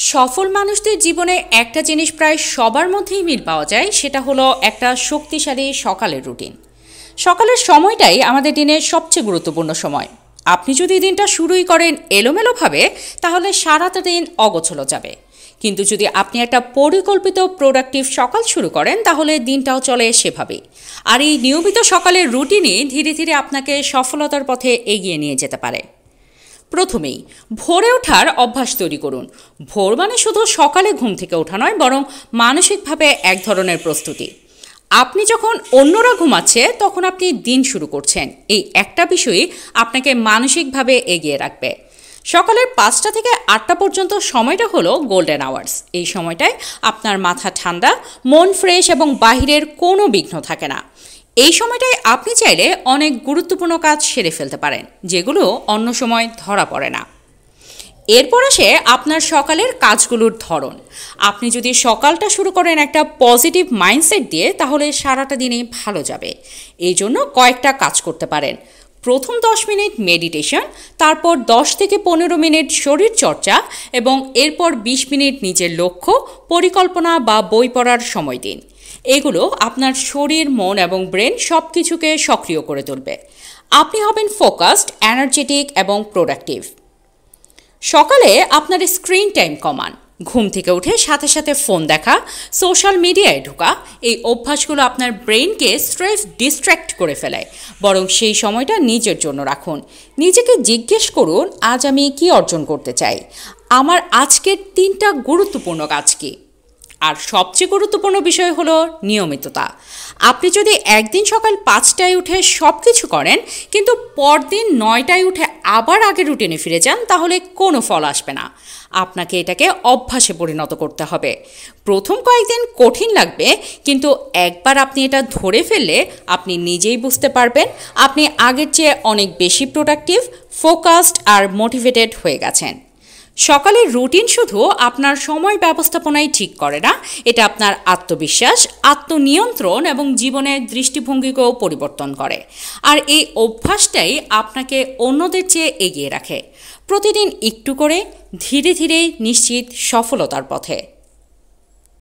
সফল মানুষদের জীবনে একটা জিনিস প্রায় সবার মধ্যেই মিল পাওয়া যায়, সেটা হলো একটা শক্তিশালী সকালের রুটিন। সকালের সময়টাই আমাদের দিনের সবচেয়ে গুরুত্বপূর্ণ সময়। আপনি যদি দিনটা শুরুই করেন এলোমেলোভাবে, তাহলে সারাটা দিন অগোছলো যাবে। কিন্তু যদি আপনি একটা পরিকল্পিত প্রোডাক্টিভ সকাল শুরু করেন, তাহলে দিনটাও চলে সেভাবেই। আর এই নিয়মিত সকালের রুটিনই ধীরে ধীরে আপনাকে সফলতার পথে এগিয়ে নিয়ে যেতে পারে। প্রথমেই ভোরে ওঠার অভ্যাস তৈরি করুন। ভোর মানে শুধু সকালে ঘুম থেকে ওঠা নয়, বরং মানসিকভাবে এক ধরনের প্রস্তুতি। আপনি যখন অন্যরা ঘুমাচ্ছে, তখন আপনি দিন শুরু করছেন। এই একটা বিষয়ই আপনাকে মানসিকভাবে এগিয়ে রাখবে। সকালের 5টা থেকে 8টা পর্যন্ত সময়টা হলো গোল্ডেন আওয়ার্স। এই সময়টায় আপনার মাথা ঠান্ডা, মন ফ্রেশ এবং বাহিরের কোনো বিঘ্ন থাকে না। এই সময়টায় আপনি চাইলে অনেক গুরুত্বপূর্ণ কাজ সেরে ফেলতে পারেন, যেগুলো অন্য সময় ধরা পড়ে না। এরপর আসে আপনার সকালের কাজগুলোর ধরন। আপনি যদি সকালটা শুরু করেন একটা পজিটিভ মাইন্ডসেট দিয়ে, তাহলে সারাটা দিনই ভালো যাবে। এই জন্য কয়েকটা কাজ করতে পারেন। প্রথম 10 মিনিট মেডিটেশন, তারপর 10 থেকে 15 মিনিট শরীর চর্চা এবং এরপর 20 মিনিট নিজের লক্ষ্য, পরিকল্পনা বা বই পড়ার সময় দিন। এগুলো আপনার শরীর, মন এবং ব্রেন সব কিছুকে সক্রিয় করে তুলবে। আপনি হবেন ফোকাসড, এনার্জেটিক এবং প্রোডাক্টিভ। সকালে আপনার স্ক্রিন টাইম কমান। ঘুম থেকে উঠে সাথে সাথে ফোন দেখা, সোশ্যাল মিডিয়ায় ঢোকা, এই অভ্যাসগুলো আপনার ব্রেনকে স্ট্রেস ডিস্ট্র্যাক্ট করে ফেলে। বরং সেই সময়টা নিজের জন্য রাখুন। নিজেকে জিজ্ঞেস করুন, আজ আমি কি অর্জন করতে চাই? আমার আজকের 3টা গুরুত্বপূর্ণ কাজ কী? আর সবচেয়ে গুরুত্বপূর্ণ বিষয় হলো নিয়মিততা। আপনি যদি একদিন সকাল 5টায় উঠে সব কিছু করেন, কিন্তু পরদিন 9টায় উঠে আবার আগের রুটিনে ফিরে যান, তাহলে কোনো ফল আসবে না। আপনাকে এটাকে অভ্যাসে পরিণত করতে হবে। প্রথম কয়েকদিন কঠিন লাগবে, কিন্তু একবার আপনি এটা ধরে ফেললে আপনি নিজেই বুঝতে পারবেন আপনি আগের চেয়ে অনেক বেশি প্রোডাক্টিভ, ফোকাসড আর মোটিভেটেড হয়ে গেছেন। সকালের রুটিন শুধু আপনার সময় ব্যবস্থাপনাই ঠিক করে না, এটা আপনার আত্মবিশ্বাস, আত্মনিয়ন্ত্রণ এবং জীবনের দৃষ্টিভঙ্গিকেও পরিবর্তন করে। আর এই অভ্যাসটাই আপনাকে অন্যদের চেয়ে এগিয়ে রাখে। প্রতিদিন একটু করে ধীরে ধীরে নিশ্চিত সফলতার পথে।